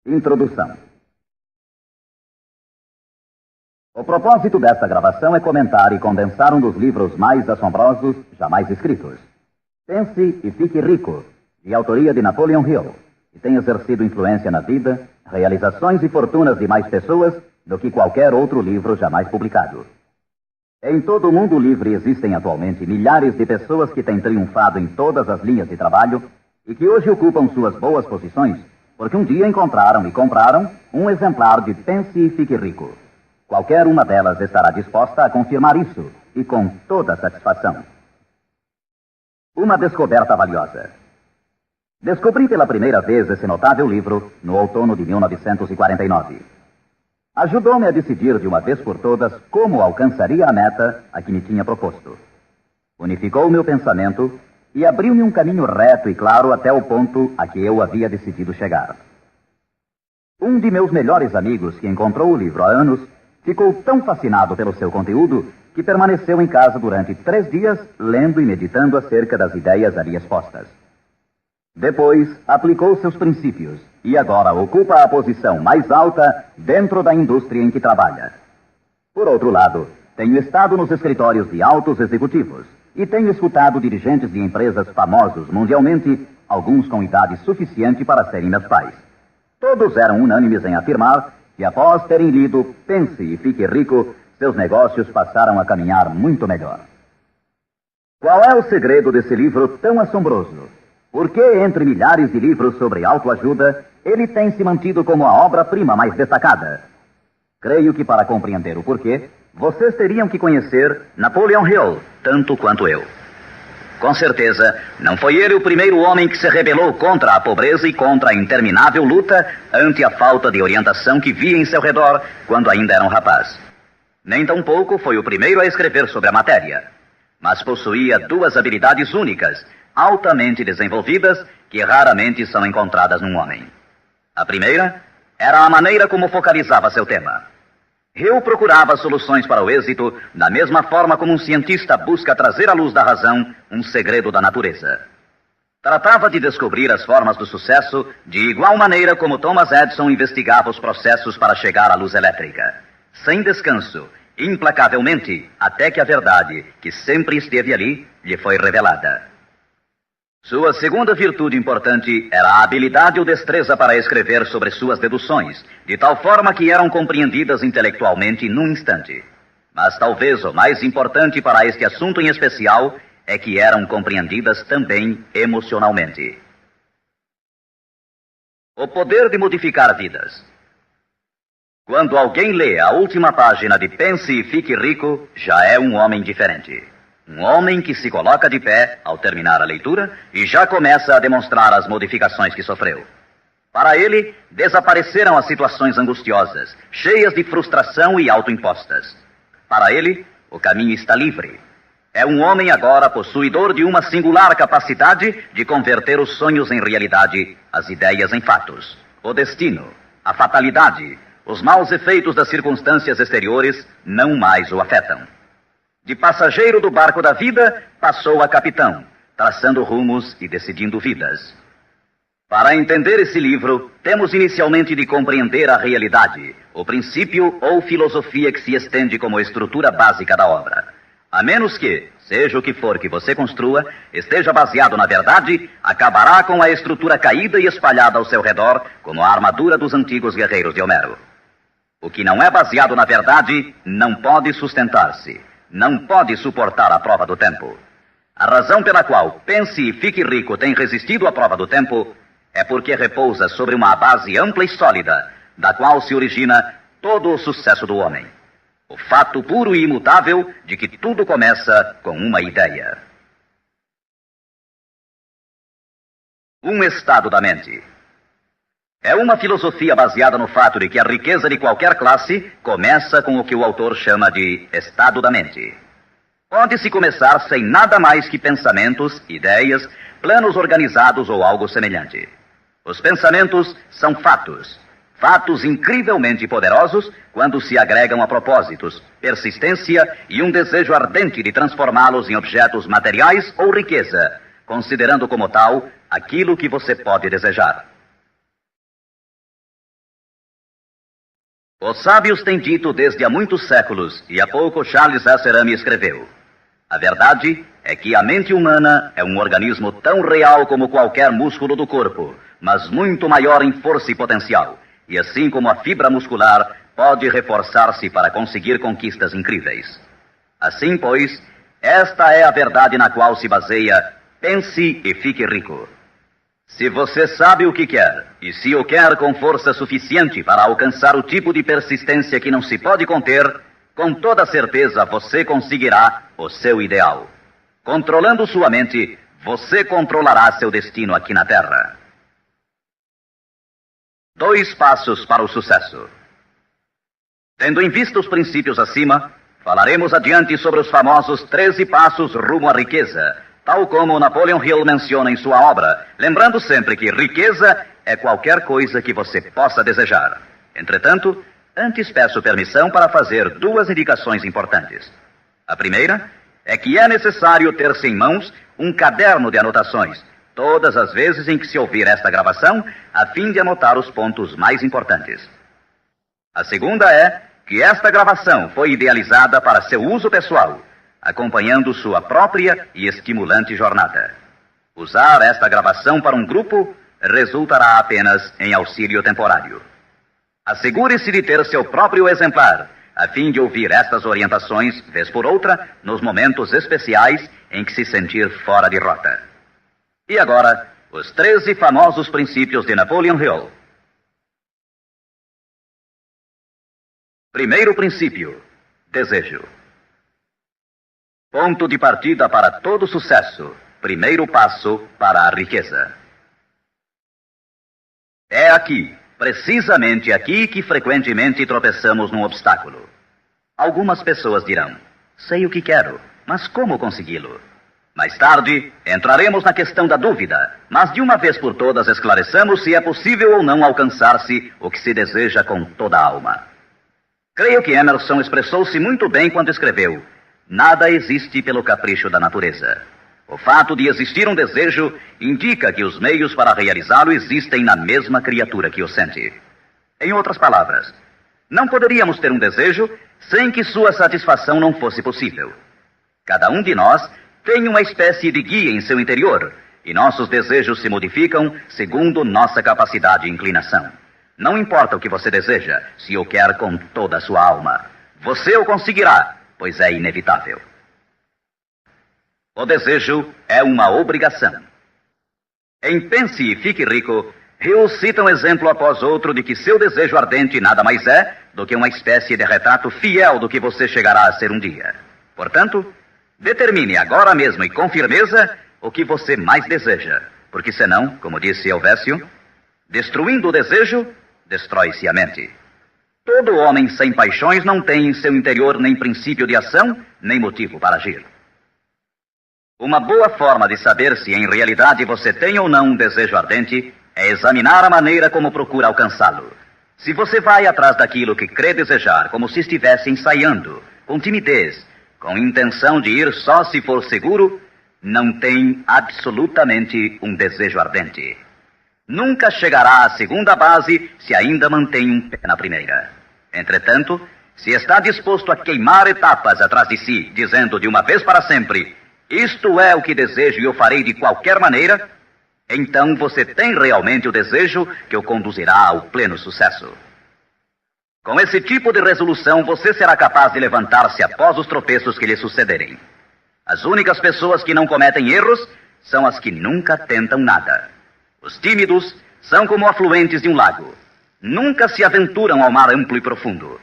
Introdução. O propósito desta gravação é comentar e condensar um dos livros mais assombrosos jamais escritos. Pense e Fique Rico, de autoria de Napoleon Hill, que tem exercido influência na vida, realizações e fortunas de mais pessoas do que qualquer outro livro jamais publicado. Em todo o mundo livre existem atualmente milhares de pessoas que têm triunfado em todas as linhas de trabalho e que hoje ocupam suas boas posições porque um dia encontraram e compraram um exemplar de Pense e Fique Rico. Qualquer uma delas estará disposta a confirmar isso, e com toda satisfação. Uma descoberta valiosa. Descobri pela primeira vez esse notável livro no outono de 1949. Ajudou-me a decidir de uma vez por todas como alcançaria a meta a que me tinha proposto. Unificou meu pensamento e abriu-me um caminho reto e claro até o ponto a que eu havia decidido chegar. Um de meus melhores amigos, que encontrou o livro há anos, ficou tão fascinado pelo seu conteúdo que permaneceu em casa durante 3 dias, lendo e meditando acerca das ideias ali expostas. Depois, aplicou seus princípios e agora ocupa a posição mais alta dentro da indústria em que trabalha. Por outro lado, tenho estado nos escritórios de altos executivos e tenho escutado dirigentes de empresas famosos mundialmente, alguns com idade suficiente para serem meus pais. Todos eram unânimes em afirmar que, após terem lido Pense e Fique Rico, seus negócios passaram a caminhar muito melhor. Qual é o segredo desse livro tão assombroso? Por que, entre milhares de livros sobre autoajuda, ele tem se mantido como a obra-prima mais destacada? Creio que, para compreender o porquê, vocês teriam que conhecer Napoleon Hill, tanto quanto eu. Com certeza, não foi ele o primeiro homem que se rebelou contra a pobreza e contra a interminável luta ante a falta de orientação que via em seu redor quando ainda era um rapaz. Nem tampouco foi o primeiro a escrever sobre a matéria, mas possuía 2 habilidades únicas, altamente desenvolvidas, que raramente são encontradas num homem. A primeira era a maneira como focalizava seu tema. Hill procurava soluções para o êxito da mesma forma como um cientista busca trazer à luz da razão um segredo da natureza. Tratava de descobrir as formas do sucesso de igual maneira como Thomas Edison investigava os processos para chegar à luz elétrica, sem descanso, implacavelmente, até que a verdade, que sempre esteve ali, lhe foi revelada. Sua segunda virtude importante era a habilidade ou destreza para escrever sobre suas deduções, de tal forma que eram compreendidas intelectualmente num instante. Mas talvez o mais importante para este assunto em especial é que eram compreendidas também emocionalmente. O poder de modificar vidas. Quando alguém lê a última página de Pense e Fique Rico, já é um homem diferente. Um homem que se coloca de pé ao terminar a leitura e já começa a demonstrar as modificações que sofreu. Para ele, desapareceram as situações angustiosas, cheias de frustração e autoimpostas. Para ele, o caminho está livre. É um homem agora possuidor de uma singular capacidade de converter os sonhos em realidade, as ideias em fatos. O destino, a fatalidade, os maus efeitos das circunstâncias exteriores não mais o afetam. De passageiro do barco da vida, passou a capitão, traçando rumos e decidindo vidas. Para entender esse livro, temos inicialmente de compreender a realidade, o princípio ou filosofia que se estende como estrutura básica da obra. A menos que, seja o que for que você construa, esteja baseado na verdade, acabará com a estrutura caída e espalhada ao seu redor, como a armadura dos antigos guerreiros de Homero. O que não é baseado na verdade não pode sustentar-se. Não pode suportar a prova do tempo. A razão pela qual Pense e Fique Rico tem resistido à prova do tempo é porque repousa sobre uma base ampla e sólida, da qual se origina todo o sucesso do homem. O fato puro e imutável de que tudo começa com uma ideia. Um estado da mente. É uma filosofia baseada no fato de que a riqueza de qualquer classe começa com o que o autor chama de estado da mente. Pode-se começar sem nada mais que pensamentos, ideias, planos organizados ou algo semelhante. Os pensamentos são fatos. Fatos incrivelmente poderosos quando se agregam a propósitos, persistência e um desejo ardente de transformá-los em objetos materiais ou riqueza, considerando como tal aquilo que você pode desejar. Os sábios têm dito desde há muitos séculos, e há pouco Charles Asserami escreveu: a verdade é que a mente humana é um organismo tão real como qualquer músculo do corpo, mas muito maior em força e potencial, e assim como a fibra muscular pode reforçar-se para conseguir conquistas incríveis. Assim, pois, esta é a verdade na qual se baseia Pense e Fique Rico. Se você sabe o que quer, e se o quer com força suficiente para alcançar o tipo de persistência que não se pode conter, com toda certeza você conseguirá o seu ideal. Controlando sua mente, você controlará seu destino aqui na Terra. 2 passos para o sucesso. Tendo em vista os princípios acima, falaremos adiante sobre os famosos 13 passos rumo à riqueza, tal como Napoleon Hill menciona em sua obra, lembrando sempre que riqueza é qualquer coisa que você possa desejar. Entretanto, antes peço permissão para fazer 2 indicações importantes. A primeira é que é necessário ter-se em mãos um caderno de anotações, todas as vezes em que se ouvir esta gravação, a fim de anotar os pontos mais importantes. A segunda é que esta gravação foi idealizada para seu uso pessoal, acompanhando sua própria e estimulante jornada. Usar esta gravação para um grupo resultará apenas em auxílio temporário. Assegure-se de ter seu próprio exemplar, a fim de ouvir estas orientações, vez por outra, nos momentos especiais em que se sentir fora de rota. E agora, os 13 famosos princípios de Napoleon Hill. Primeiro princípio: desejo. Ponto de partida para todo sucesso. Primeiro passo para a riqueza. É aqui, precisamente aqui, que frequentemente tropeçamos num obstáculo. Algumas pessoas dirão: sei o que quero, mas como consegui-lo? Mais tarde, entraremos na questão da dúvida, mas de uma vez por todas esclareçamos se é possível ou não alcançar-se o que se deseja com toda a alma. Creio que Emerson expressou-se muito bem quando escreveu: nada existe pelo capricho da natureza. O fato de existir um desejo indica que os meios para realizá-lo existem na mesma criatura que o sente. Em outras palavras, não poderíamos ter um desejo sem que sua satisfação não fosse possível. Cada um de nós tem uma espécie de guia em seu interior, e nossos desejos se modificam segundo nossa capacidade e inclinação. Não importa o que você deseja, se o quer com toda a sua alma. Você o conseguirá, pois é inevitável. O desejo é uma obrigação. Em Pense e Fique Rico, Hill cita um exemplo após outro de que seu desejo ardente nada mais é do que uma espécie de retrato fiel do que você chegará a ser um dia. Portanto, determine agora mesmo e com firmeza o que você mais deseja, porque senão, como disse Helvécio, destruindo o desejo, destrói-se a mente. Todo homem sem paixões não tem em seu interior nem princípio de ação, nem motivo para agir. Uma boa forma de saber se em realidade você tem ou não um desejo ardente é examinar a maneira como procura alcançá-lo. Se você vai atrás daquilo que crê desejar como se estivesse ensaiando, com timidez, com intenção de ir só se for seguro, não tem absolutamente um desejo ardente. Nunca chegará à segunda base se ainda mantém um pé na primeira. Entretanto, se está disposto a queimar etapas atrás de si, dizendo de uma vez para sempre: isto é o que desejo e o farei de qualquer maneira, então você tem realmente o desejo que o conduzirá ao pleno sucesso. Com esse tipo de resolução, você será capaz de levantar-se após os tropeços que lhe sucederem. As únicas pessoas que não cometem erros são as que nunca tentam nada. Os tímidos são como afluentes de um lago. Nunca se aventuram ao mar amplo e profundo.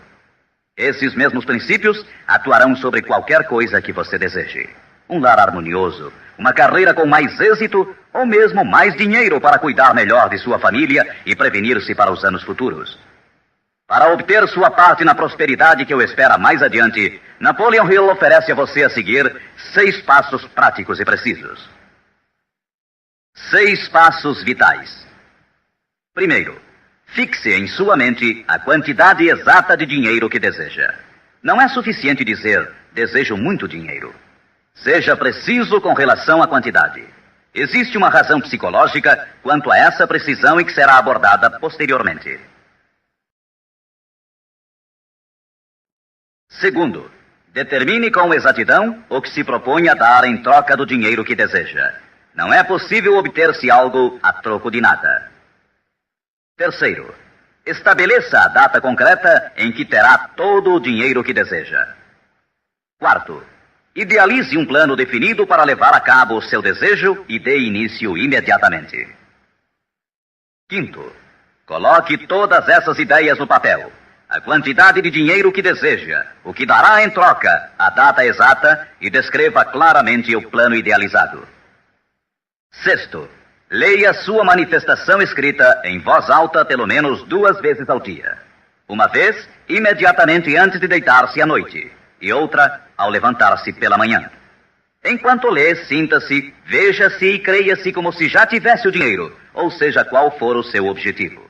Esses mesmos princípios atuarão sobre qualquer coisa que você deseje. Um lar harmonioso, uma carreira com mais êxito ou mesmo mais dinheiro para cuidar melhor de sua família e prevenir-se para os anos futuros. Para obter sua parte na prosperidade que o espera mais adiante, Napoleon Hill oferece a você a seguir 6 passos práticos e precisos. 6 passos vitais. Primeiro, fixe em sua mente a quantidade exata de dinheiro que deseja. Não é suficiente dizer: desejo muito dinheiro. Seja preciso com relação à quantidade. Existe uma razão psicológica quanto a essa precisão e que será abordada posteriormente. Segundo, determine com exatidão o que se propõe a dar em troca do dinheiro que deseja. Não é possível obter-se algo a troco de nada. Terceiro, estabeleça a data concreta em que terá todo o dinheiro que deseja. Quarto, idealize um plano definido para levar a cabo o seu desejo e dê início imediatamente. Quinto, coloque todas essas ideias no papel. A quantidade de dinheiro que deseja, o que dará em troca, a data exata e descreva claramente o plano idealizado. Sexto, leia sua manifestação escrita em voz alta pelo menos 2 vezes ao dia. Uma vez, imediatamente antes de deitar-se à noite, e outra, ao levantar-se pela manhã. Enquanto lê, sinta-se, veja-se e creia-se como se já tivesse o dinheiro, ou seja, qual for o seu objetivo.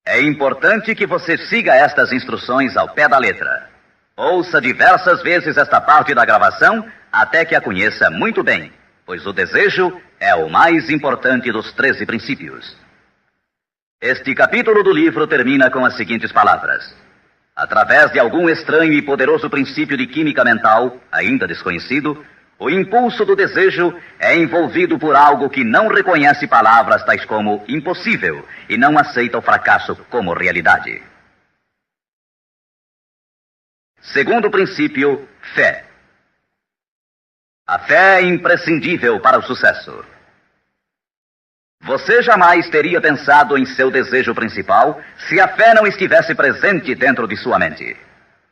É importante que você siga estas instruções ao pé da letra. Ouça diversas vezes esta parte da gravação até que a conheça muito bem, pois o desejo é o mais importante dos 13 princípios. Este capítulo do livro termina com as seguintes palavras: através de algum estranho e poderoso princípio de química mental, ainda desconhecido, o impulso do desejo é envolvido por algo que não reconhece palavras tais como impossível e não aceita o fracasso como realidade. Segundo princípio, fé. A fé é imprescindível para o sucesso. Você jamais teria pensado em seu desejo principal se a fé não estivesse presente dentro de sua mente.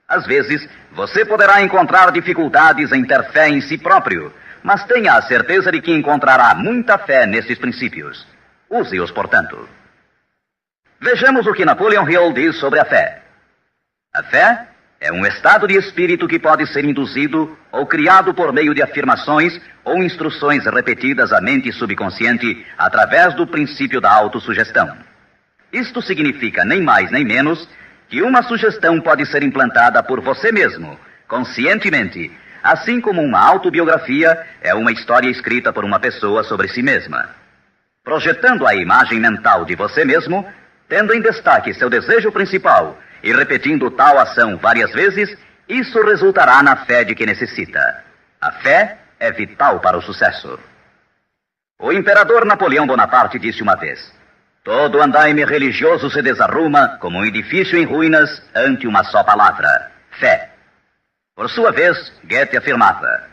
Às vezes, você poderá encontrar dificuldades em ter fé em si próprio, mas tenha a certeza de que encontrará muita fé nesses princípios. Use-os, portanto. Vejamos o que Napoleon Hill diz sobre a fé. A fé é um estado de espírito que pode ser induzido ou criado por meio de afirmações ou instruções repetidas à mente subconsciente através do princípio da autossugestão. Isto significa nem mais nem menos que uma sugestão pode ser implantada por você mesmo, conscientemente, assim como uma autobiografia é uma história escrita por uma pessoa sobre si mesma. Projetando a imagem mental de você mesmo, tendo em destaque seu desejo principal e repetindo tal ação várias vezes, isso resultará na fé de que necessita. A fé é vital para o sucesso. O imperador Napoleão Bonaparte disse uma vez: todo andaime religioso se desarruma como um edifício em ruínas ante uma só palavra: fé. Por sua vez, Goethe afirmava: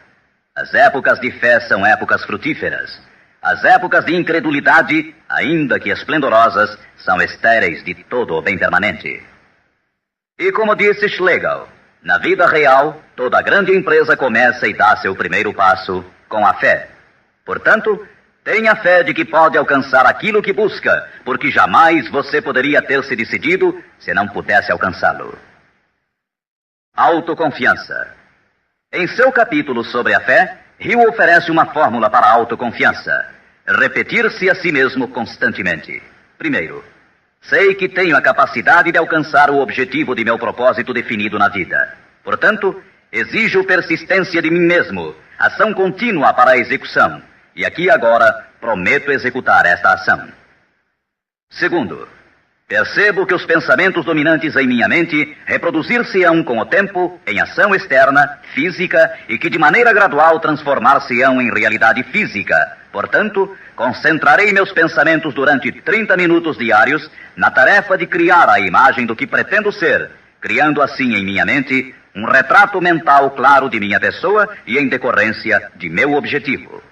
as épocas de fé são épocas frutíferas. As épocas de incredulidade, ainda que esplendorosas, são estéreis de todo o bem permanente. E como disse Schlegel, na vida real, toda grande empresa começa e dá seu primeiro passo com a fé. Portanto, tenha fé de que pode alcançar aquilo que busca, porque jamais você poderia ter se decidido se não pudesse alcançá-lo. Autoconfiança. Em seu capítulo sobre a fé, Hill oferece uma fórmula para a autoconfiança: repetir-se a si mesmo constantemente. Primeiro, sei que tenho a capacidade de alcançar o objetivo de meu propósito definido na vida. Portanto, exijo persistência de mim mesmo, ação contínua para a execução. E aqui agora prometo executar esta ação. Segundo, percebo que os pensamentos dominantes em minha mente reproduzir-se-ão com o tempo em ação externa, física, e que de maneira gradual transformar-se-ão em realidade física. Portanto, concentrarei meus pensamentos durante 30 minutos diários na tarefa de criar a imagem do que pretendo ser, criando assim em minha mente um retrato mental claro de minha pessoa e em decorrência de meu objetivo.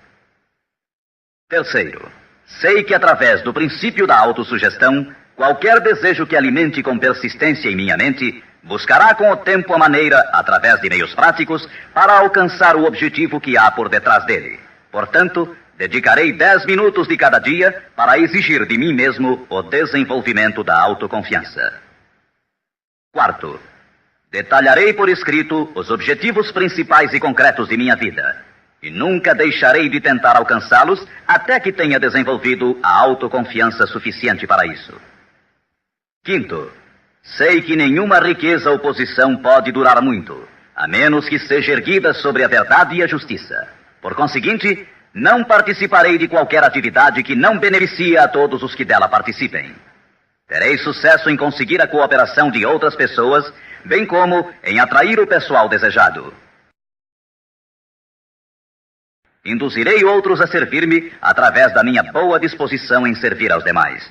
Terceiro, sei que através do princípio da autossugestão, qualquer desejo que alimente com persistência em minha mente buscará com o tempo a maneira, através de meios práticos, para alcançar o objetivo que há por detrás dele. Portanto, dedicarei 10 minutos de cada dia para exigir de mim mesmo o desenvolvimento da autoconfiança. Quarto, detalharei por escrito os objetivos principais e concretos de minha vida, e nunca deixarei de tentar alcançá-los até que tenha desenvolvido a autoconfiança suficiente para isso. Quinto, sei que nenhuma riqueza ou posição pode durar muito, a menos que seja erguida sobre a verdade e a justiça. Por conseguinte, não participarei de qualquer atividade que não beneficie a todos os que dela participem. Terei sucesso em conseguir a cooperação de outras pessoas, bem como em atrair o pessoal desejado. Induzirei outros a servir-me através da minha boa disposição em servir aos demais.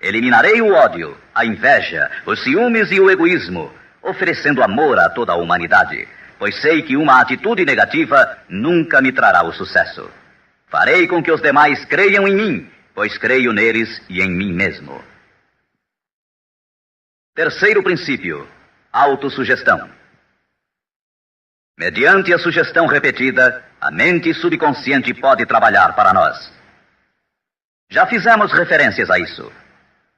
Eliminarei o ódio, a inveja, os ciúmes e o egoísmo, oferecendo amor a toda a humanidade, pois sei que uma atitude negativa nunca me trará o sucesso. Farei com que os demais creiam em mim, pois creio neles e em mim mesmo. Terceiro princípio: autossugestão. Mediante a sugestão repetida, a mente subconsciente pode trabalhar para nós. Já fizemos referências a isso.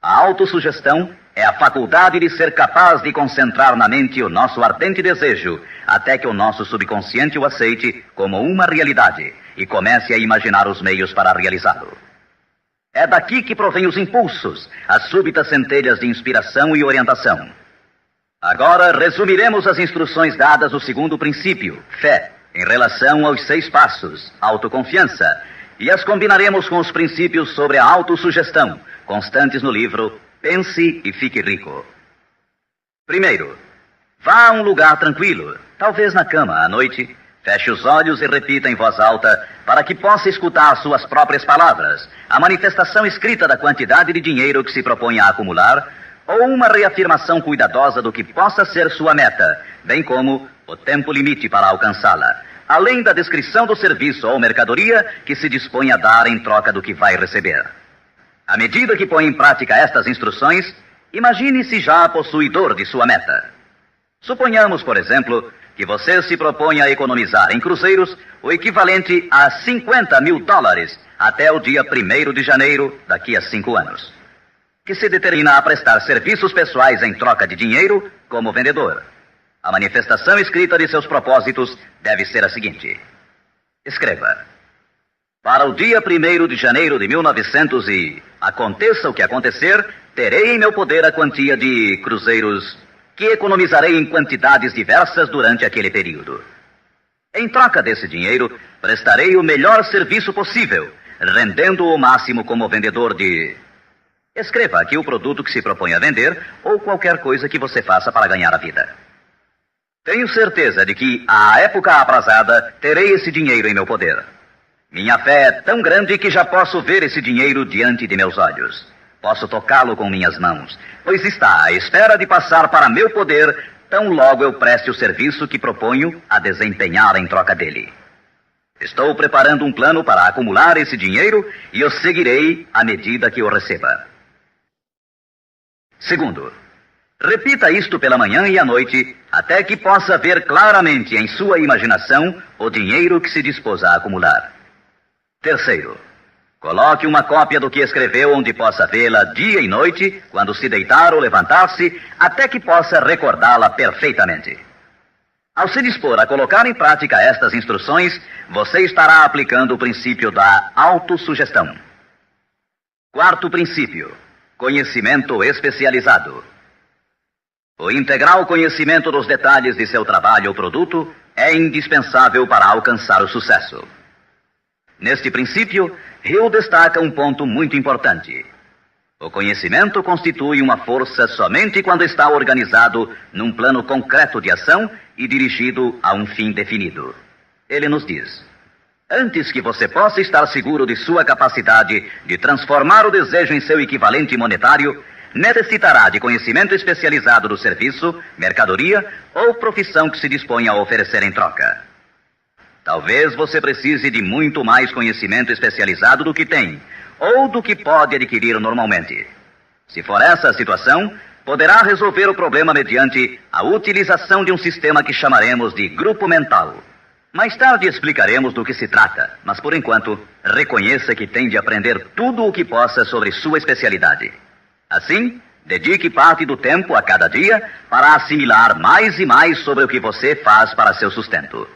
A autossugestão é a faculdade de ser capaz de concentrar na mente o nosso ardente desejo, até que o nosso subconsciente o aceite como uma realidade e comece a imaginar os meios para realizá-lo. É daqui que provém os impulsos, as súbitas centelhas de inspiração e orientação. Agora resumiremos as instruções dadas no segundo princípio, fé, em relação aos 6 passos, autoconfiança, e as combinaremos com os princípios sobre a autossugestão, constantes no livro Pense e Fique Rico. Primeiro, vá a um lugar tranquilo, talvez na cama à noite, feche os olhos e repita em voz alta, para que possa escutar suas próprias palavras, a manifestação escrita da quantidade de dinheiro que se propõe a acumular, ou uma reafirmação cuidadosa do que possa ser sua meta, bem como o tempo limite para alcançá-la, além da descrição do serviço ou mercadoria que se dispõe a dar em troca do que vai receber. À medida que põe em prática estas instruções, imagine-se já possuidor de sua meta. Suponhamos, por exemplo, que você se propõe a economizar em cruzeiros o equivalente a $50 mil até o dia 1º de janeiro, daqui a 5 anos, que se determina a prestar serviços pessoais em troca de dinheiro como vendedor. A manifestação escrita de seus propósitos deve ser a seguinte. Escreva: para o dia 1º de janeiro de 1900 e aconteça o que acontecer, terei em meu poder a quantia de cruzeiros que economizarei em quantidades diversas durante aquele período. Em troca desse dinheiro, prestarei o melhor serviço possível, rendendo o máximo como vendedor de... Escreva aqui o produto que se propõe a vender ou qualquer coisa que você faça para ganhar a vida. Tenho certeza de que, à época aprazada, terei esse dinheiro em meu poder. Minha fé é tão grande que já posso ver esse dinheiro diante de meus olhos. Posso tocá-lo com minhas mãos, pois está à espera de passar para meu poder, tão logo eu preste o serviço que proponho a desempenhar em troca dele. Estou preparando um plano para acumular esse dinheiro e eu seguirei à medida que o receba. Segundo, repita isto pela manhã e à noite, até que possa ver claramente em sua imaginação o dinheiro que se dispôs a acumular. Terceiro, coloque uma cópia do que escreveu onde possa vê-la dia e noite, quando se deitar ou levantar-se, até que possa recordá-la perfeitamente. Ao se dispor a colocar em prática estas instruções, você estará aplicando o princípio da autossugestão. Quarto princípio: conhecimento especializado. O integral conhecimento dos detalhes de seu trabalho ou produto é indispensável para alcançar o sucesso. Neste princípio, Hill destaca um ponto muito importante. O conhecimento constitui uma força somente quando está organizado num plano concreto de ação e dirigido a um fim definido. Ele nos diz: antes que você possa estar seguro de sua capacidade de transformar o desejo em seu equivalente monetário, necessitará de conhecimento especializado do serviço, mercadoria ou profissão que se dispõe a oferecer em troca. Talvez você precise de muito mais conhecimento especializado do que tem, ou do que pode adquirir normalmente. Se for essa a situação, poderá resolver o problema mediante a utilização de um sistema que chamaremos de grupo mental. Mais tarde explicaremos do que se trata, mas por enquanto, reconheça que tem de aprender tudo o que possa sobre sua especialidade. Assim, dedique parte do tempo a cada dia para assimilar mais e mais sobre o que você faz para seu sustento.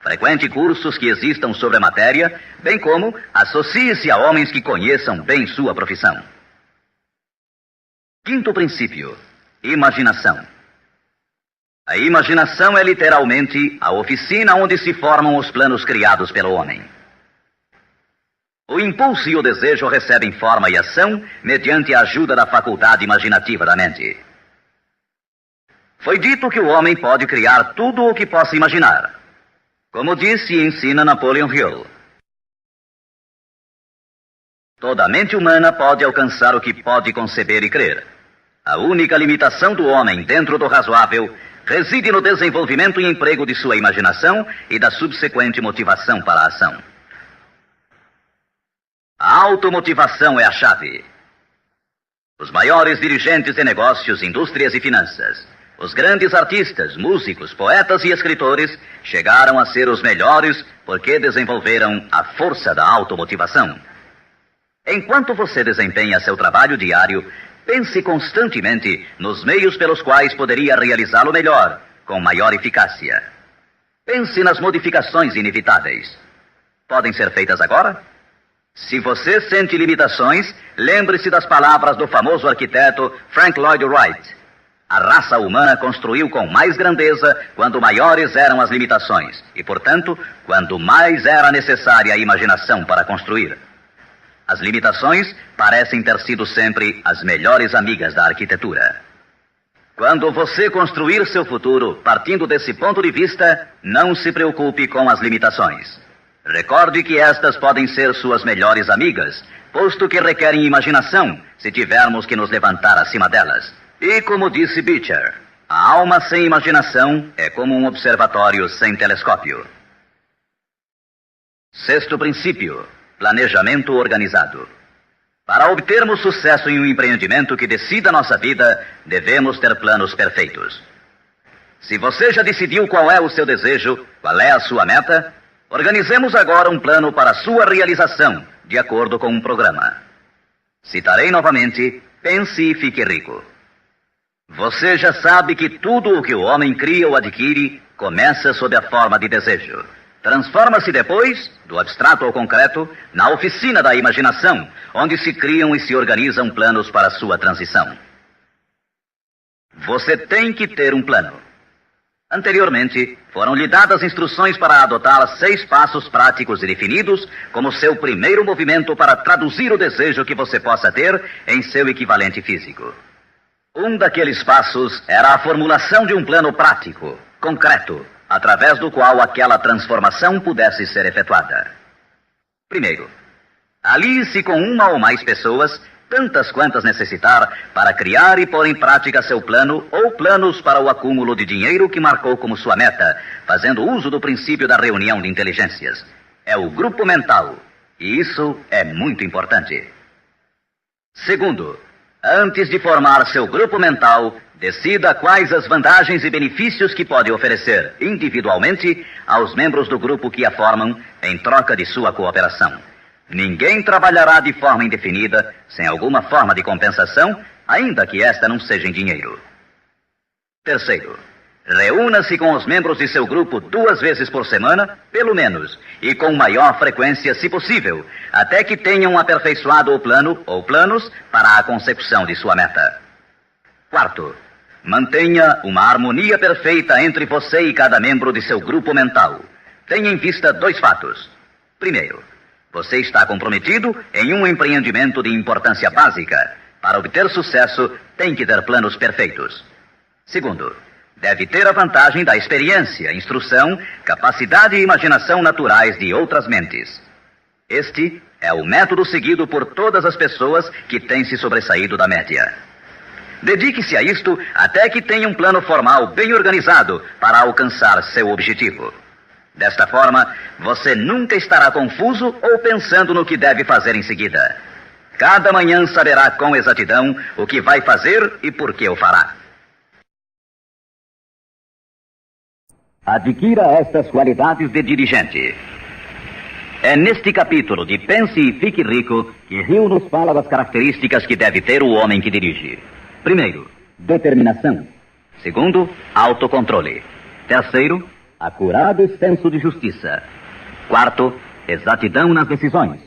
Frequente cursos que existam sobre a matéria, bem como associe-se a homens que conheçam bem sua profissão. Quinto princípio: imaginação. A imaginação é literalmente a oficina onde se formam os planos criados pelo homem. O impulso e o desejo recebem forma e ação mediante a ajuda da faculdade imaginativa da mente. Foi dito que o homem pode criar tudo o que possa imaginar. Como disse e ensina Napoleon Hill, toda mente humana pode alcançar o que pode conceber e crer. A única limitação do homem dentro do razoável reside no desenvolvimento e emprego de sua imaginação e da subsequente motivação para a ação. A automotivação é a chave. Os maiores dirigentes de negócios, indústrias e finanças, os grandes artistas, músicos, poetas e escritores chegaram a ser os melhores porque desenvolveram a força da automotivação. Enquanto você desempenha seu trabalho diário, pense constantemente nos meios pelos quais poderia realizá-lo melhor, com maior eficácia. Pense nas modificações inevitáveis. Podem ser feitas agora? Se você sente limitações, lembre-se das palavras do famoso arquiteto Frank Lloyd Wright. A raça humana construiu com mais grandeza quando maiores eram as limitações e, portanto, quando mais era necessária a imaginação para construir. As limitações parecem ter sido sempre as melhores amigas da arquitetura. Quando você construir seu futuro partindo desse ponto de vista, não se preocupe com as limitações. Recorde que estas podem ser suas melhores amigas, posto que requerem imaginação se tivermos que nos levantar acima delas. E como disse Beecher, a alma sem imaginação é como um observatório sem telescópio. Sexto princípio: planejamento organizado. Para obtermos sucesso em um empreendimento que decida nossa vida, devemos ter planos perfeitos. Se você já decidiu qual é o seu desejo, qual é a sua meta, organizemos agora um plano para sua realização, de acordo com um programa. Citarei novamente: pense e fique rico. Você já sabe que tudo o que o homem cria ou adquire começa sob a forma de desejo. Transforma-se depois, do abstrato ao concreto, na oficina da imaginação, onde se criam e se organizam planos para sua transição. Você tem que ter um plano. Anteriormente, foram-lhe dadas instruções para adotar 6 passos práticos e definidos como seu primeiro movimento para traduzir o desejo que você possa ter em seu equivalente físico. Um daqueles passos era a formulação de um plano prático, concreto, através do qual aquela transformação pudesse ser efetuada. Primeiro, alie-se com uma ou mais pessoas, tantas quantas necessitar, para criar e pôr em prática seu plano ou planos para o acúmulo de dinheiro que marcou como sua meta, fazendo uso do princípio da reunião de inteligências. É o grupo mental, e isso é muito importante. Segundo, antes de formar seu grupo mental, decida quais as vantagens e benefícios que pode oferecer individualmente aos membros do grupo que a formam em troca de sua cooperação. Ninguém trabalhará de forma indefinida, sem alguma forma de compensação, ainda que esta não seja em dinheiro. Terceiro, reúna-se com os membros de seu grupo 2 vezes por semana, pelo menos, e com maior frequência, se possível, até que tenham aperfeiçoado o plano ou planos para a consecução de sua meta. Quarto, mantenha uma harmonia perfeita entre você e cada membro de seu grupo mental. Tenha em vista 2 fatos. Primeiro, você está comprometido em um empreendimento de importância básica. Para obter sucesso, tem que ter planos perfeitos. Segundo, deve ter a vantagem da experiência, instrução, capacidade e imaginação naturais de outras mentes. Este é o método seguido por todas as pessoas que têm se sobressaído da média. Dedique-se a isto até que tenha um plano formal bem organizado para alcançar seu objetivo. Desta forma, você nunca estará confuso ou pensando no que deve fazer em seguida. Cada manhã saberá com exatidão o que vai fazer e por que o fará. Adquira estas qualidades de dirigente. É neste capítulo de Pense e Fique Rico que Hill nos fala das características que deve ter o homem que dirige. Primeiro, determinação. Segundo, autocontrole. Terceiro, acurado senso de justiça. Quarto, exatidão nas decisões.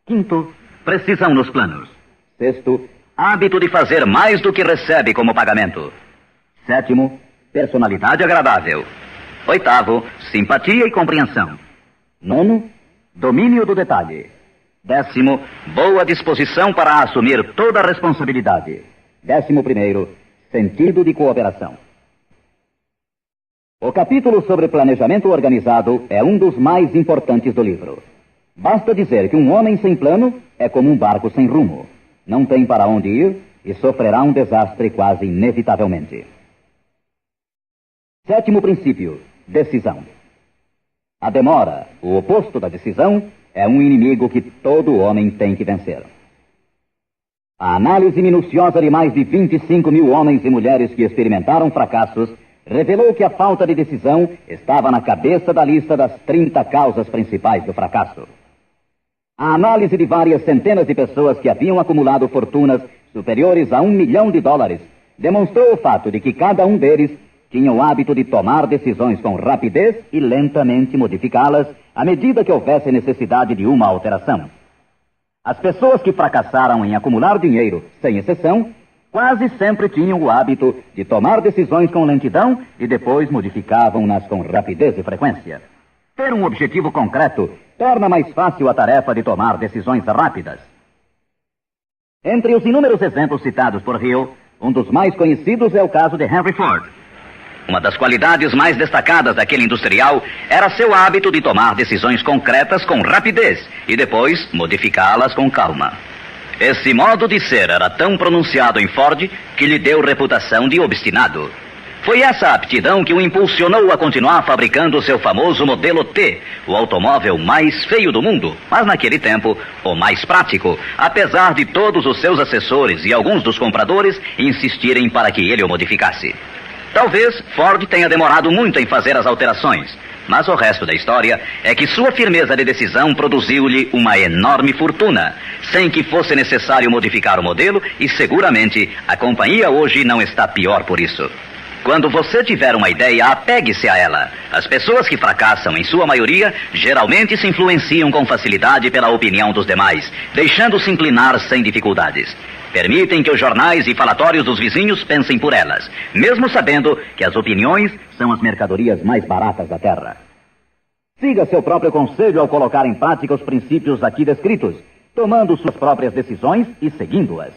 Quinto, precisão nos planos. Sexto, hábito de fazer mais do que recebe como pagamento. Sétimo, personalidade agradável. Oitavo, simpatia e compreensão. Nono, domínio do detalhe. Décimo, boa disposição para assumir toda a responsabilidade. 11º, sentido de cooperação. O capítulo sobre planejamento organizado é um dos mais importantes do livro. Basta dizer que um homem sem plano é como um barco sem rumo. Não tem para onde ir e sofrerá um desastre quase inevitavelmente. 7º princípio, decisão. A demora, o oposto da decisão, é um inimigo que todo homem tem que vencer. A análise minuciosa de mais de 25 mil homens e mulheres que experimentaram fracassos revelou que a falta de decisão estava na cabeça da lista das 30 causas principais do fracasso. A análise de várias centenas de pessoas que haviam acumulado fortunas superiores a $1 milhão demonstrou o fato de que cada um deles tinha o hábito de tomar decisões com rapidez e lentamente modificá-las à medida que houvesse necessidade de uma alteração. As pessoas que fracassaram em acumular dinheiro, sem exceção, quase sempre tinham o hábito de tomar decisões com lentidão e depois modificavam-nas com rapidez e frequência. Ter um objetivo concreto torna mais fácil a tarefa de tomar decisões rápidas. Entre os inúmeros exemplos citados por Hill, um dos mais conhecidos é o caso de Henry Ford. Uma das qualidades mais destacadas daquele industrial era seu hábito de tomar decisões concretas com rapidez e depois modificá-las com calma. Esse modo de ser era tão pronunciado em Ford que lhe deu reputação de obstinado. Foi essa aptidão que o impulsionou a continuar fabricando seu famoso modelo T, o automóvel mais feio do mundo, mas naquele tempo o mais prático, apesar de todos os seus assessores e alguns dos compradores insistirem para que ele o modificasse. Talvez Ford tenha demorado muito em fazer as alterações, mas o resto da história é que sua firmeza de decisão produziu-lhe uma enorme fortuna, sem que fosse necessário modificar o modelo, e seguramente a companhia hoje não está pior por isso. Quando você tiver uma ideia, apegue-se a ela. As pessoas que fracassam, em sua maioria, geralmente se influenciam com facilidade pela opinião dos demais, deixando-se inclinar sem dificuldades. Permitem que os jornais e falatórios dos vizinhos pensem por elas, mesmo sabendo que as opiniões são as mercadorias mais baratas da terra. Siga seu próprio conselho ao colocar em prática os princípios aqui descritos, tomando suas próprias decisões e seguindo-as.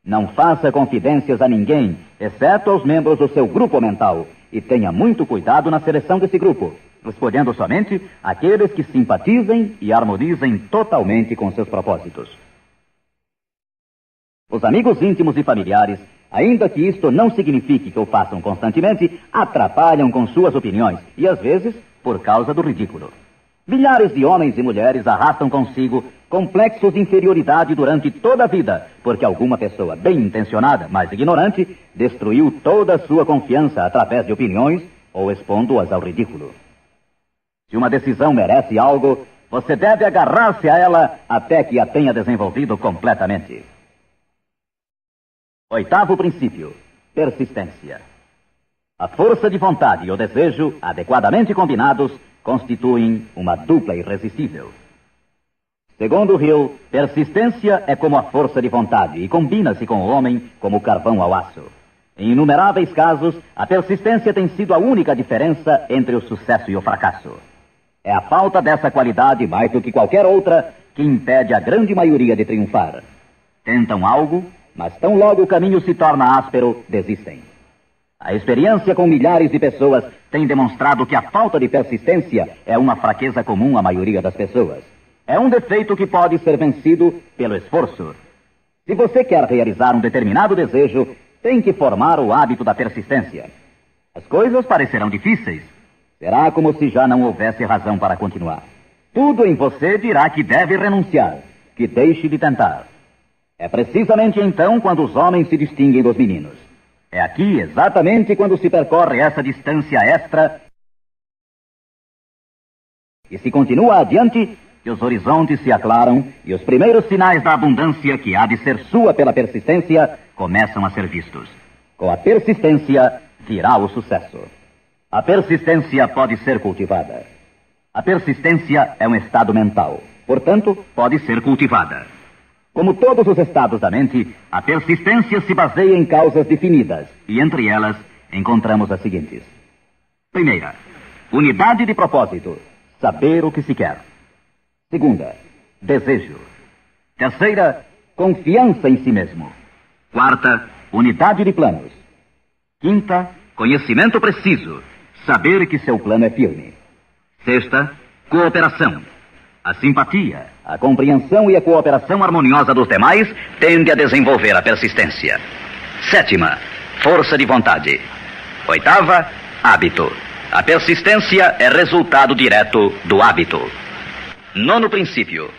Não faça confidências a ninguém, exceto aos membros do seu grupo mental, e tenha muito cuidado na seleção desse grupo, escolhendo somente aqueles que simpatizem e harmonizem totalmente com seus propósitos. Os amigos íntimos e familiares, ainda que isto não signifique que o façam constantemente, atrapalham com suas opiniões e, às vezes, por causa do ridículo. Milhares de homens e mulheres arrastam consigo complexos de inferioridade durante toda a vida, porque alguma pessoa bem intencionada, mas ignorante, destruiu toda a sua confiança através de opiniões ou expondo-as ao ridículo. Se uma decisão merece algo, você deve agarrar-se a ela até que a tenha desenvolvido completamente. 8º princípio, persistência. A força de vontade e o desejo, adequadamente combinados, constituem uma dupla irresistível. Segundo Hill, persistência é como a força de vontade e combina-se com o homem como o carvão ao aço. Em inumeráveis casos, a persistência tem sido a única diferença entre o sucesso e o fracasso. É a falta dessa qualidade, mais do que qualquer outra, que impede a grande maioria de triunfar. Tentam algo, mas tão logo o caminho se torna áspero, desistem. A experiência com milhares de pessoas tem demonstrado que a falta de persistência é uma fraqueza comum à maioria das pessoas. É um defeito que pode ser vencido pelo esforço. Se você quer realizar um determinado desejo, tem que formar o hábito da persistência. As coisas parecerão difíceis. Será como se já não houvesse razão para continuar. Tudo em você dirá que deve renunciar, que deixe de tentar. É precisamente então quando os homens se distinguem dos meninos. É aqui, exatamente quando se percorre essa distância extra e se continua adiante, que os horizontes se aclaram e os primeiros sinais da abundância que há de ser sua pela persistência começam a ser vistos. Com a persistência virá o sucesso. A persistência pode ser cultivada. A persistência é um estado mental, portanto, pode ser cultivada. Como todos os estados da mente, a persistência se baseia em causas definidas, e entre elas encontramos as seguintes. Primeira, unidade de propósito, saber o que se quer. Segunda, desejo. Terceira, confiança em si mesmo. Quarta, unidade de planos. Quinta, conhecimento preciso, saber que seu plano é firme. Sexta, cooperação. A simpatia, a compreensão e a cooperação harmoniosa dos demais tende a desenvolver a persistência. Sétima, força de vontade. Oitava, hábito. A persistência é resultado direto do hábito. Nono princípio,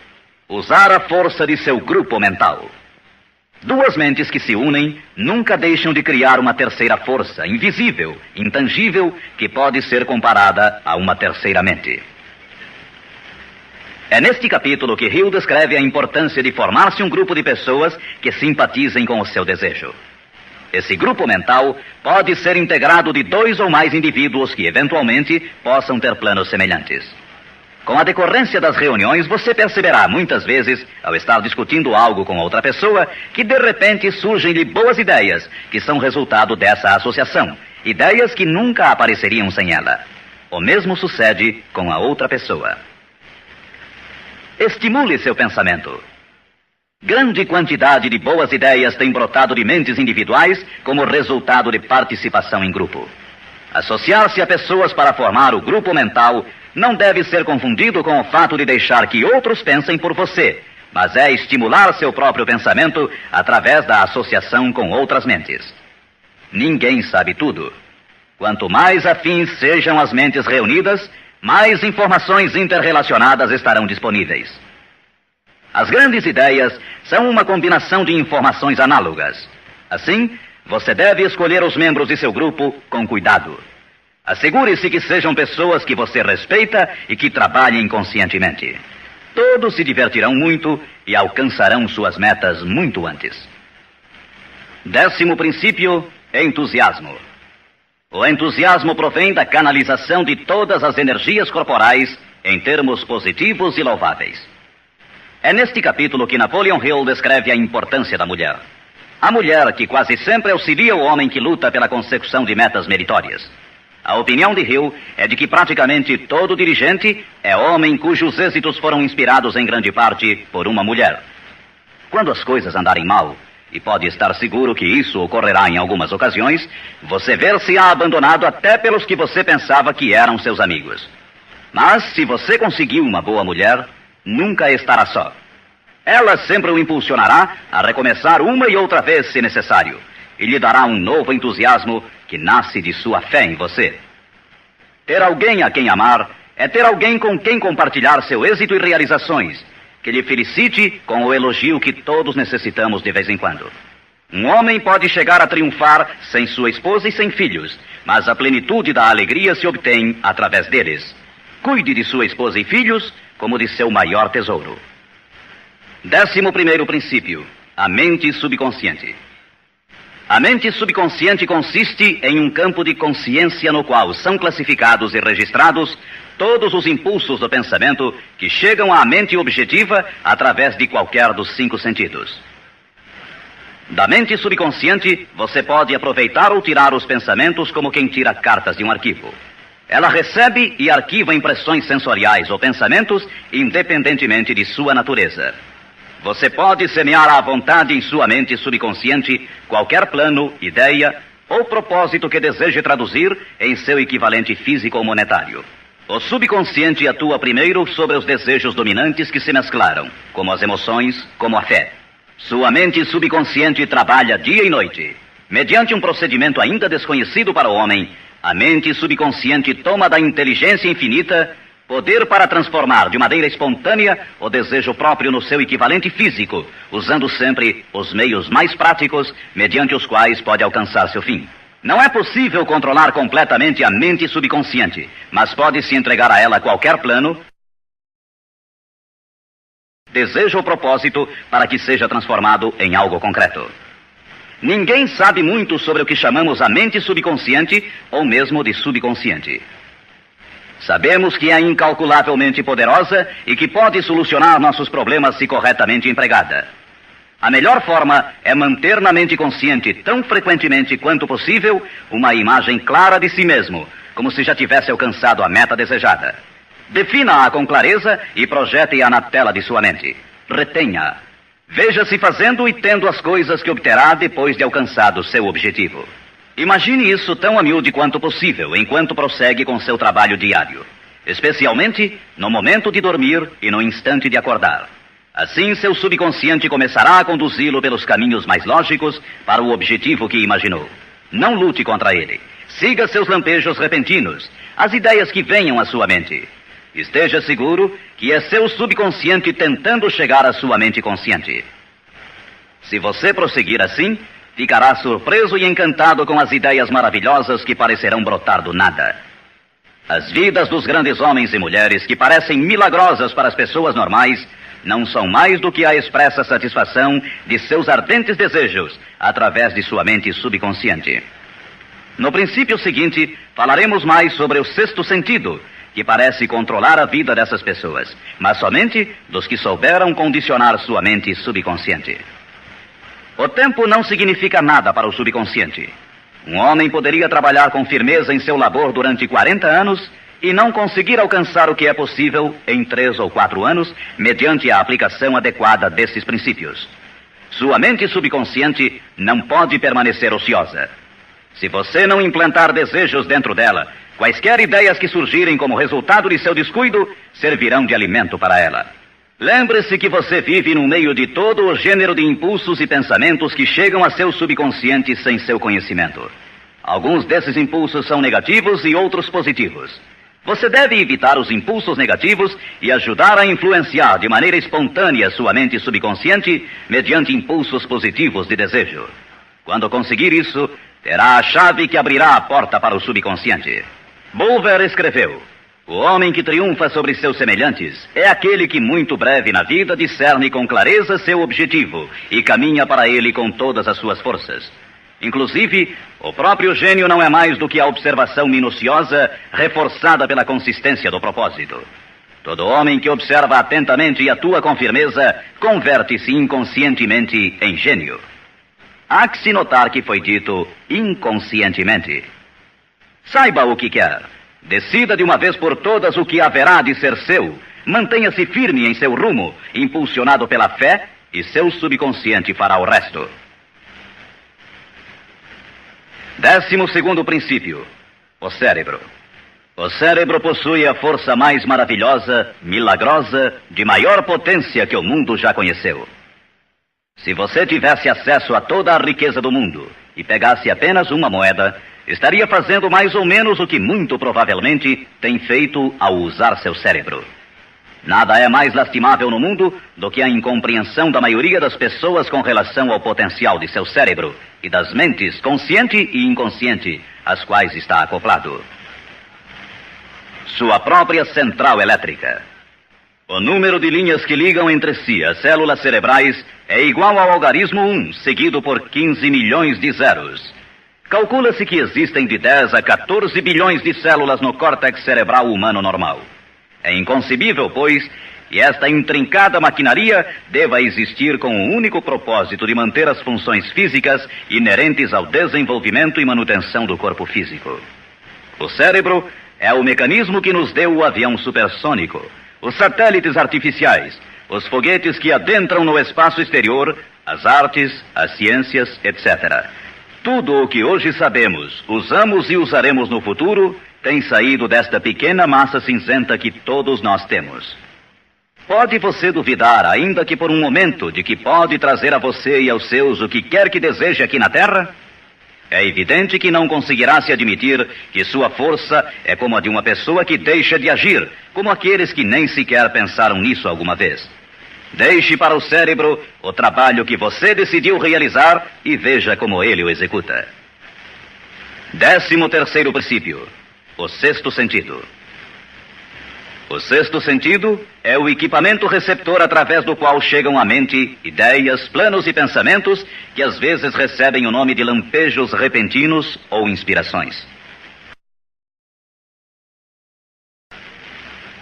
usar a força de seu grupo mental. Duas mentes que se unem nunca deixam de criar uma terceira força, invisível, intangível, que pode ser comparada a uma terceira mente. É neste capítulo que Hill descreve a importância de formar-se um grupo de pessoas que simpatizem com o seu desejo. Esse grupo mental pode ser integrado de 2 ou mais indivíduos que, eventualmente, possam ter planos semelhantes. Com a decorrência das reuniões, você perceberá muitas vezes, ao estar discutindo algo com outra pessoa, que de repente surgem-lhe boas ideias, que são resultado dessa associação. Ideias que nunca apareceriam sem ela. O mesmo sucede com a outra pessoa. Estimule seu pensamento. Grande quantidade de boas ideias tem brotado de mentes individuais como resultado de participação em grupo. Associar-se a pessoas para formar o grupo mental não deve ser confundido com o fato de deixar que outros pensem por você, mas é estimular seu próprio pensamento através da associação com outras mentes. Ninguém sabe tudo. Quanto mais afins sejam as mentes reunidas, mais informações interrelacionadas estarão disponíveis. As grandes ideias são uma combinação de informações análogas. Assim, você deve escolher os membros de seu grupo com cuidado. Assegure-se que sejam pessoas que você respeita e que trabalhem conscientemente. Todos se divertirão muito e alcançarão suas metas muito antes. 10º princípio, entusiasmo. O entusiasmo provém da canalização de todas as energias corporais em termos positivos e louváveis. É neste capítulo que Napoleon Hill descreve a importância da mulher. A mulher que quase sempre auxilia o homem que luta pela consecução de metas meritórias. A opinião de Hill é de que praticamente todo dirigente é homem cujos êxitos foram inspirados em grande parte por uma mulher. Quando as coisas andarem mal, e pode estar seguro que isso ocorrerá em algumas ocasiões, você ver-se-á abandonado até pelos que você pensava que eram seus amigos. Mas, se você conseguiu uma boa mulher, nunca estará só. Ela sempre o impulsionará a recomeçar uma e outra vez, se necessário, e lhe dará um novo entusiasmo que nasce de sua fé em você. Ter alguém a quem amar é ter alguém com quem compartilhar seu êxito e realizações, que lhe felicite com o elogio que todos necessitamos de vez em quando. Um homem pode chegar a triunfar sem sua esposa e sem filhos, mas a plenitude da alegria se obtém através deles. Cuide de sua esposa e filhos como de seu maior tesouro. 11º princípio, a mente subconsciente. A mente subconsciente consiste em um campo de consciência no qual são classificados e registrados todos os impulsos do pensamento que chegam à mente objetiva através de qualquer dos 5 sentidos. Da mente subconsciente, você pode aproveitar ou tirar os pensamentos como quem tira cartas de um arquivo. Ela recebe e arquiva impressões sensoriais ou pensamentos independentemente de sua natureza. Você pode semear à vontade em sua mente subconsciente qualquer plano, ideia ou propósito que deseje traduzir em seu equivalente físico ou monetário. O subconsciente atua primeiro sobre os desejos dominantes que se mesclaram, como as emoções, como a fé. Sua mente subconsciente trabalha dia e noite. Mediante um procedimento ainda desconhecido para o homem, a mente subconsciente toma da inteligência infinita poder para transformar de maneira espontânea o desejo próprio no seu equivalente físico, usando sempre os meios mais práticos mediante os quais pode alcançar seu fim. Não é possível controlar completamente a mente subconsciente, mas pode-se entregar a ela qualquer plano, desejo ou propósito para que seja transformado em algo concreto. Ninguém sabe muito sobre o que chamamos a mente subconsciente ou mesmo de subconsciente. Sabemos que é incalculavelmente poderosa e que pode solucionar nossos problemas se corretamente empregada. A melhor forma é manter na mente consciente, tão frequentemente quanto possível, uma imagem clara de si mesmo, como se já tivesse alcançado a meta desejada. Defina-a com clareza e projete-a na tela de sua mente. Retenha. Veja-se fazendo e tendo as coisas que obterá depois de alcançado seu objetivo. Imagine isso tão a miúde quanto possível enquanto prossegue com seu trabalho diário, especialmente no momento de dormir e no instante de acordar. Assim, seu subconsciente começará a conduzi-lo pelos caminhos mais lógicos para o objetivo que imaginou. Não lute contra ele. Siga seus lampejos repentinos, as ideias que venham à sua mente. Esteja seguro que é seu subconsciente tentando chegar à sua mente consciente. Se você prosseguir assim, ficará surpreso e encantado com as ideias maravilhosas que parecerão brotar do nada. As vidas dos grandes homens e mulheres que parecem milagrosas para as pessoas normais não são mais do que a expressa satisfação de seus ardentes desejos através de sua mente subconsciente. No princípio seguinte, falaremos mais sobre o sexto sentido, que parece controlar a vida dessas pessoas, mas somente dos que souberam condicionar sua mente subconsciente. O tempo não significa nada para o subconsciente. Um homem poderia trabalhar com firmeza em seu labor durante 40 anos e não conseguir alcançar o que é possível em 3 ou 4 anos, mediante a aplicação adequada desses princípios. Sua mente subconsciente não pode permanecer ociosa. Se você não implantar desejos dentro dela, quaisquer ideias que surgirem como resultado de seu descuido servirão de alimento para ela. Lembre-se que você vive no meio de todo o gênero de impulsos e pensamentos que chegam a seu subconsciente sem seu conhecimento. Alguns desses impulsos são negativos e outros positivos. Você deve evitar os impulsos negativos e ajudar a influenciar de maneira espontânea sua mente subconsciente mediante impulsos positivos de desejo. Quando conseguir isso, terá a chave que abrirá a porta para o subconsciente. Bulwer escreveu: o homem que triunfa sobre seus semelhantes é aquele que muito breve na vida discerne com clareza seu objetivo e caminha para ele com todas as suas forças. Inclusive, o próprio gênio não é mais do que a observação minuciosa reforçada pela consistência do propósito. Todo homem que observa atentamente e atua com firmeza converte-se inconscientemente em gênio. Há que se notar que foi dito inconscientemente. Saiba o que quer. Decida de uma vez por todas o que haverá de ser seu. Mantenha-se firme em seu rumo, impulsionado pela fé, e seu subconsciente fará o resto. 12º princípio: o cérebro. O cérebro possui a força mais maravilhosa, milagrosa, de maior potência que o mundo já conheceu. Se você tivesse acesso a toda a riqueza do mundo e pegasse apenas uma moeda, estaria fazendo mais ou menos o que muito provavelmente tem feito ao usar seu cérebro. Nada é mais lastimável no mundo do que a incompreensão da maioria das pessoas com relação ao potencial de seu cérebro e das mentes consciente e inconsciente às quais está acoplado. Sua própria central elétrica. O número de linhas que ligam entre si as células cerebrais é igual ao algarismo 1, seguido por 15 milhões de zeros. Calcula-se que existem de 10 a 14 bilhões de células no córtex cerebral humano normal. É inconcebível, pois, que esta intrincada maquinaria deva existir com o único propósito de manter as funções físicas inerentes ao desenvolvimento e manutenção do corpo físico. O cérebro é o mecanismo que nos deu o avião supersônico, os satélites artificiais, os foguetes que adentram no espaço exterior, as artes, as ciências, etc. Tudo o que hoje sabemos, usamos e usaremos no futuro tem saído desta pequena massa cinzenta que todos nós temos. Pode você duvidar, ainda que por um momento, de que pode trazer a você e aos seus o que quer que deseje aqui na Terra? É evidente que não conseguirá se admitir que sua força é como a de uma pessoa que deixa de agir, como aqueles que nem sequer pensaram nisso alguma vez. Deixe para o cérebro o trabalho que você decidiu realizar e veja como ele o executa. 13º princípio: o sexto sentido. O sexto sentido é o equipamento receptor através do qual chegam à mente ideias, planos e pensamentos que às vezes recebem o nome de lampejos repentinos ou inspirações.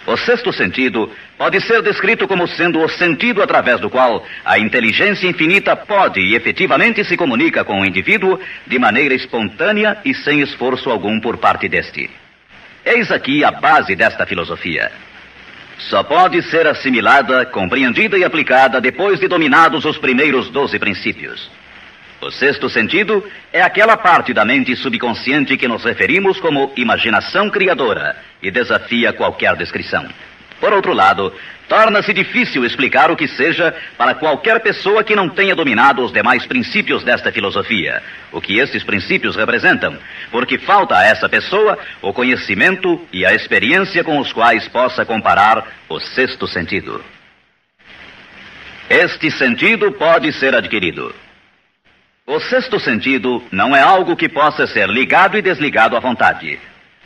O sexto sentido pode ser descrito como sendo o sentido através do qual a inteligência infinita pode e efetivamente se comunica com o indivíduo de maneira espontânea e sem esforço algum por parte deste. Eis aqui a base desta filosofia. só pode ser assimilada, compreendida e aplicada depois de dominados os primeiros 12 princípios. O sexto sentido é aquela parte da mente subconsciente que nos referimos como imaginação criadora e desafia qualquer descrição. Por outro lado, torna-se difícil explicar o que seja para qualquer pessoa que não tenha dominado os demais princípios desta filosofia, o que estes princípios representam, porque falta a essa pessoa o conhecimento e a experiência com os quais possa comparar o sexto sentido. Este sentido pode ser adquirido. O sexto sentido não é algo que possa ser ligado e desligado à vontade.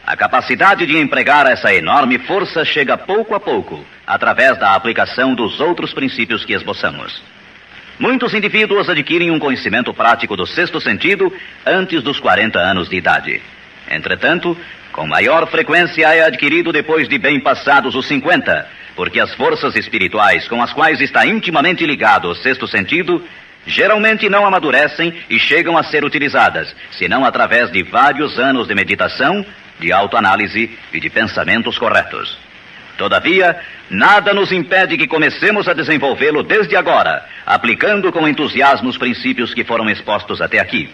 A capacidade de empregar essa enorme força chega pouco a pouco, através da aplicação dos outros princípios que esboçamos. Muitos indivíduos adquirem um conhecimento prático do sexto sentido antes dos 40 anos de idade. Entretanto, com maior frequência é adquirido depois de bem passados os 50, porque as forças espirituais com as quais está intimamente ligado o sexto sentido geralmente não amadurecem e chegam a ser utilizadas, senão através de vários anos de meditação, de autoanálise e de pensamentos corretos. Todavia, nada nos impede que comecemos a desenvolvê-lo desde agora, aplicando com entusiasmo os princípios que foram expostos até aqui.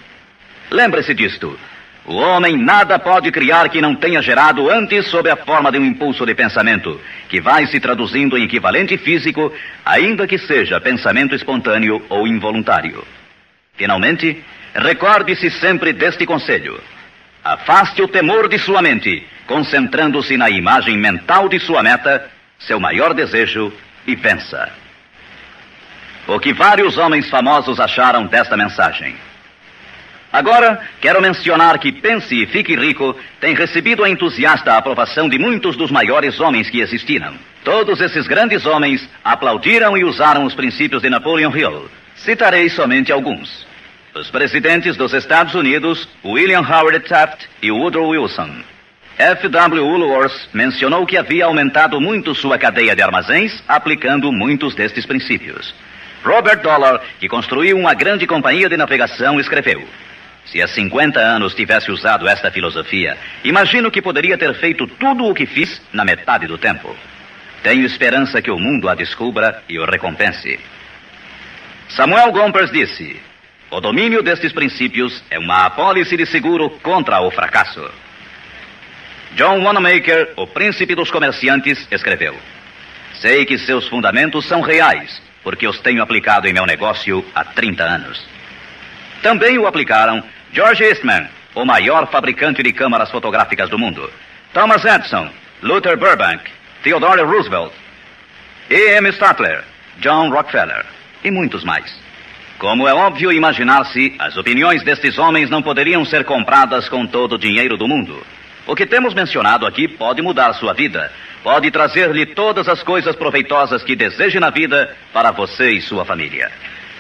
Lembre-se disto. O homem nada pode criar que não tenha gerado antes sob a forma de um impulso de pensamento, que vai se traduzindo em equivalente físico, ainda que seja pensamento espontâneo ou involuntário. Finalmente, recorde-se sempre deste conselho. Afaste o temor de sua mente, concentrando-se na imagem mental de sua meta, seu maior desejo, e vença. O que vários homens famosos acharam desta mensagem? Agora, quero mencionar que Pense e Fique Rico tem recebido a entusiasta aprovação de muitos dos maiores homens que existiram. Todos esses grandes homens aplaudiram e usaram os princípios de Napoleon Hill. Citarei somente alguns. Os presidentes dos Estados Unidos, William Howard Taft e Woodrow Wilson. F. W. Woolworth mencionou que havia aumentado muito sua cadeia de armazéns, aplicando muitos destes princípios. Robert Dollar, que construiu uma grande companhia de navegação, escreveu: se há 50 anos tivesse usado esta filosofia, imagino que poderia ter feito tudo o que fiz na metade do tempo. Tenho esperança que o mundo a descubra e o recompense. Samuel Gompers disse: o domínio destes princípios é uma apólice de seguro contra o fracasso. John Wanamaker, o príncipe dos comerciantes, escreveu: sei que seus fundamentos são reais, porque os tenho aplicado em meu negócio há 30 anos. Também o aplicaram George Eastman, o maior fabricante de câmaras fotográficas do mundo, Thomas Edison, Luther Burbank, Theodore Roosevelt, E.M. Statler, John Rockefeller e muitos mais. Como é óbvio imaginar-se, as opiniões destes homens não poderiam ser compradas com todo o dinheiro do mundo. O que temos mencionado aqui pode mudar sua vida, pode trazer-lhe todas as coisas proveitosas que deseje na vida para você e sua família.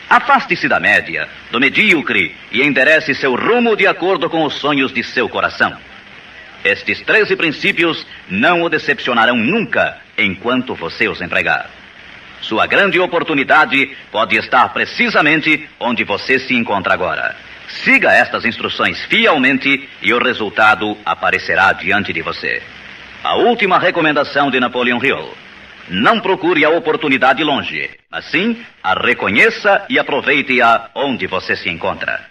Afaste-se da média, do medíocre e enderece seu rumo de acordo com os sonhos de seu coração. Estes 13 princípios não o decepcionarão nunca enquanto você os empregar. Sua grande oportunidade pode estar precisamente onde você se encontra agora. Siga estas instruções fielmente e o resultado aparecerá diante de você. A última recomendação de Napoleon Hill: não procure a oportunidade longe, mas sim a reconheça e aproveite-a onde você se encontra.